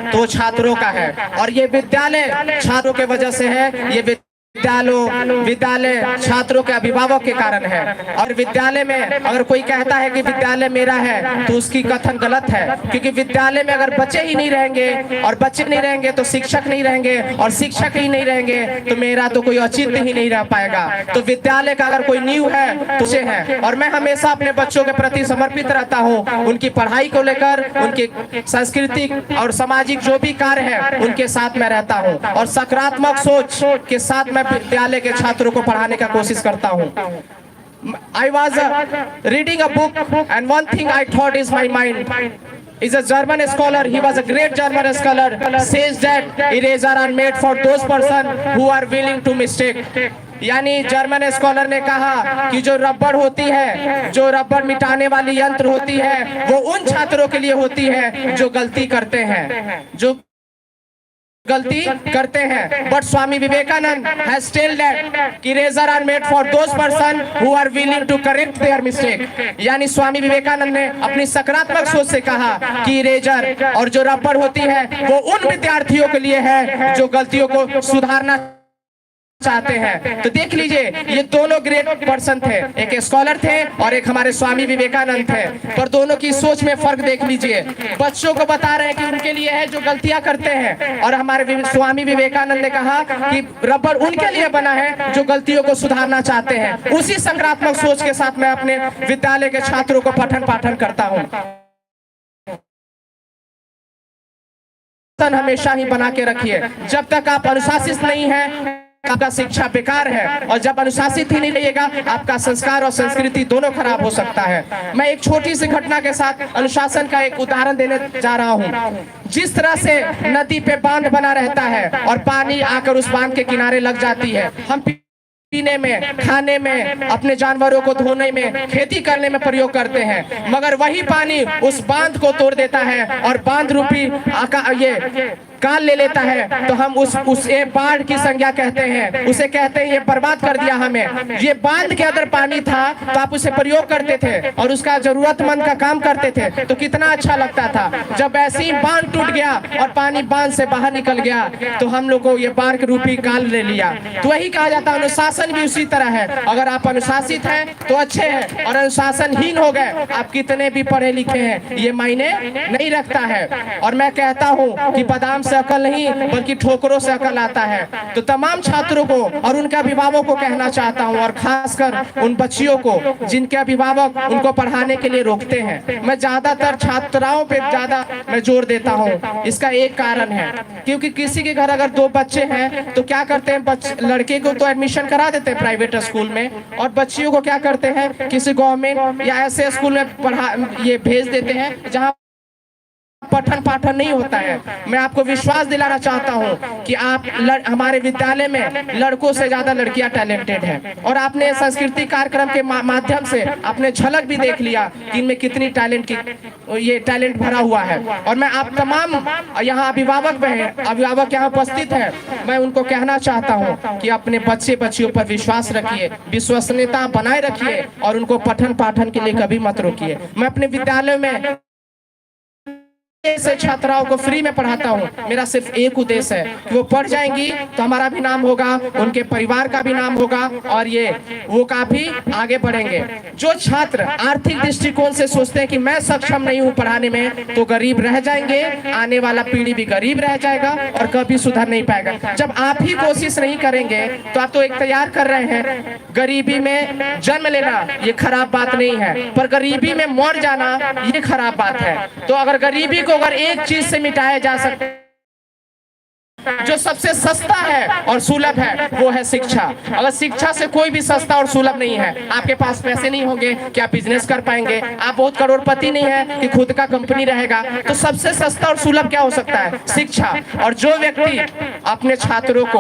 तो छात्रों का है, और ये विद्यालय छात्रों के वजह से है। ये विद्यालय छात्रों के अभिभावक के कारण है। और विद्यालय में अगर कोई कहता है कि विद्यालय मेरा है तो उसकी कथन गलत है, क्योंकि विद्यालय में अगर बच्चे ही नहीं रहेंगे और बच्चे नहीं रहेंगे तो शिक्षक नहीं रहेंगे, और शिक्षक ही नहीं रहेंगे तो मेरा तो कोई औचित्य ही नहीं रह पाएगा। तो विद्यालय का अगर कोई नींव है तो उसे है। और मैं हमेशा अपने बच्चों के प्रति समर्पित रहता हूँ, उनकी पढ़ाई को लेकर, उनकी सांस्कृतिक और सामाजिक जो भी कार्य है उनके साथ में रहता हूँ, और सकारात्मक सोच के साथ मैं विद्यालय के छात्रों को पढ़ाने का कोशिश करता हूँ। I was reading a book and one thing I thought is my mind is a German scholar. He was a great German scholar. Says that eraser are made for those person who are willing to mistake. यानी German scholar ने कहा कि जो रबड़ होती है, जो रबड़ मिटाने वाली यंत्र होती है, वो उन छात्रों के लिए होती है जो गलती करते हैं, but Swami Vivekananda has told that eraser are made for those person who are willing to correct their mistake. यानी स्वामी विवेकानंद ने अपनी सकारात्मक सोच से कहा कि इरेजर और जो रबड़ होती है वो उन विद्यार्थियों के लिए है जो गलतियों को सुधारना चाहते हैं। तो देख लीजिए, ये दोनों ग्रेट पर्सन थे, एक स्कॉलर थे और एक हमारे स्वामी विवेकानंद थे, पर दोनों की सोच में फर्क देख लीजिए। बच्चों को बता रहे हैं कि उनके लिए है जो गलतियां करते हैं, और हमारे स्वामी विवेकानंद ने कहा कि रबड़ उनके लिए बना है जो गलतियों को सुधारना चाहते हैं। उसी सकारात्मक सोच के साथ मैं अपने विद्यालय के छात्रों को पठन पाठन करता हूँ। हमेशा ही बना के रखिए, जब तक आप अनुशासित नहीं है आपका शिक्षा बेकार है, और जब अनुशासित ही नहीं रहिएगा आपका संस्कार और संस्कृति दोनों खराब हो सकता है। मैं एक छोटी सी घटना के साथ अनुशासन का एक उदाहरण देने जा रहा हूँ। जिस तरह से नदी पे बांध बना रहता है और पानी आकर उस बांध के किनारे लग जाती है, हम पीने में, खाने में, अपने जानवरों को धोने में, खेती करने में प्रयोग करते हैं, मगर वही पानी उस बांध को तोड़ देता है और बांध रूपी ये काल ले लेता है। तो हम उस बाढ़ की संज्ञा कहते हैं, उसे कहते हैं ये बर्बाद कर दिया हमें। ये बांध के अंदर पानी था तो आप उसे प्रयोग करते थे और उसका जरूरतमंद का काम करते थे, तो कितना अच्छा लगता था। जब ऐसे ही बांध टूट गया और पानी बांध से बाहर निकल गया तो हम लोग को ये बाढ़ रूपी काल ले लिया। तो वही कहा जाता है अनुशासन भी उसी तरह है। अगर आप अनुशासित हैं तो अच्छे हैं, और अनुशासनहीन हो गए आप कितने भी पढ़े लिखे हैं ये मायने नहीं रखता है। और मैं कहता हूँ कि बादाम से अकल नहीं बल्कि ठोकरों से अकल आता है। तो तमाम छात्रों को और उनके अभिभावकों को कहना चाहता हूं, और खासकर उन बच्चियों को जिनके अभिभावक उनको पढ़ाने के लिए रोकते हैं। मैं ज्यादातर छात्राओं पे ज्यादा मैं जोर देता हूं। इसका एक कारण है, क्योंकि किसी के घर अगर 2 बच्चे हैं तो क्या करते हैं, लड़के को तो एडमिशन करा देते हैं प्राइवेट स्कूल में, और बच्चियों को क्या करते हैं किसी गवर्नमेंट या ऐसे स्कूल में ये भेज देते हैं जहाँ पठन पाठन नहीं होता है। मैं आपको विश्वास दिलाना चाहता हूं कि आप हमारे विद्यालय में लड़कों से ज्यादा लड़कियां टैलेंटेड हैं, और आपने सांस्कृतिक कार्यक्रम के माध्यम से आपने झलक भी देख लिया कि इनमें कितनी टैलेंट भरा हुआ है। और मैं आप तमाम यहाँ अभिभावक यहाँ उपस्थित है, मैं उनको कहना चाहता हूँ कि अपने बच्चे बच्चियों पर विश्वास रखिए, विश्वसनीयता बनाए रखिए, और उनको पठन पाठन के लिए कभी मत रोकिए। मैं अपने विद्यालय में से छात्राओं को फ्री में पढ़ाता हूँ। मेरा सिर्फ एक उद्देश्य है कि वो पढ़ जाएंगी तो हमारा भी नाम होगा, उनके परिवार का भी नाम होगा, और वो काफी आगे बढ़ेंगे। जो छात्र आर्थिक दृष्टिकोण से सोचते हैं कि मैं सक्षम नहीं हूँ पढ़ाने में, तो गरीब रह जाएंगे, आने वाला पीढ़ी भी गरीब रह जाएगा और कभी सुधर नहीं पाएगा। जब आप ही कोशिश नहीं करेंगे तो आप तो एक तैयार कर रहे हैं। गरीबी में जन्म लेना ये खराब बात नहीं है, पर गरीबी में मर जाना ये खराब बात है। तो अगर गरीबी को अगर एक चीज से मिटाया जा सकता जो सबसे सस्ता है और सुलभ है वो है शिक्षा। अगर शिक्षा से कोई भी सस्ता और सुलभ नहीं है, आपके पास पैसे नहीं होंगे कि आप बिजनेस कर पाएंगे, आप बहुत करोड़पति नहीं है कि खुद का कंपनी रहेगा, तो सबसे सस्ता और सुलभ क्या हो सकता है? शिक्षा। और जो व्यक्ति अपने छात्रों को,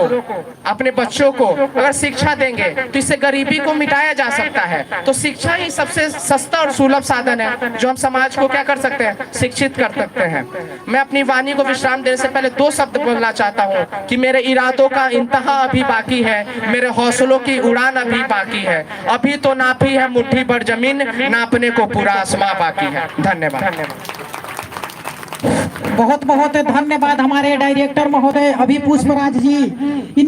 अपने बच्चों को अगर शिक्षा देंगे तो इससे गरीबी को मिटाया जा सकता है। तो शिक्षा ही सबसे सस्ता और सुलभ साधन है जो हम समाज को क्या कर सकते हैं, शिक्षित कर सकते हैं। मैं अपनी वाणी को विश्राम देने से पहले 2 शब्द बोलना चाहता हूँ कि मेरे इरादों का इंतहा अभी बाकी है, मेरे हौसलों की उड़ान अभी बाकी है, अभी तो नापी है मुट्ठी भर जमीन, नापने को पूरा आसमां बाकी है। धन्यवाद। बहुत बहुत धन्यवाद हमारे डायरेक्टर महोदय अभी पुष्पराज जी। इनके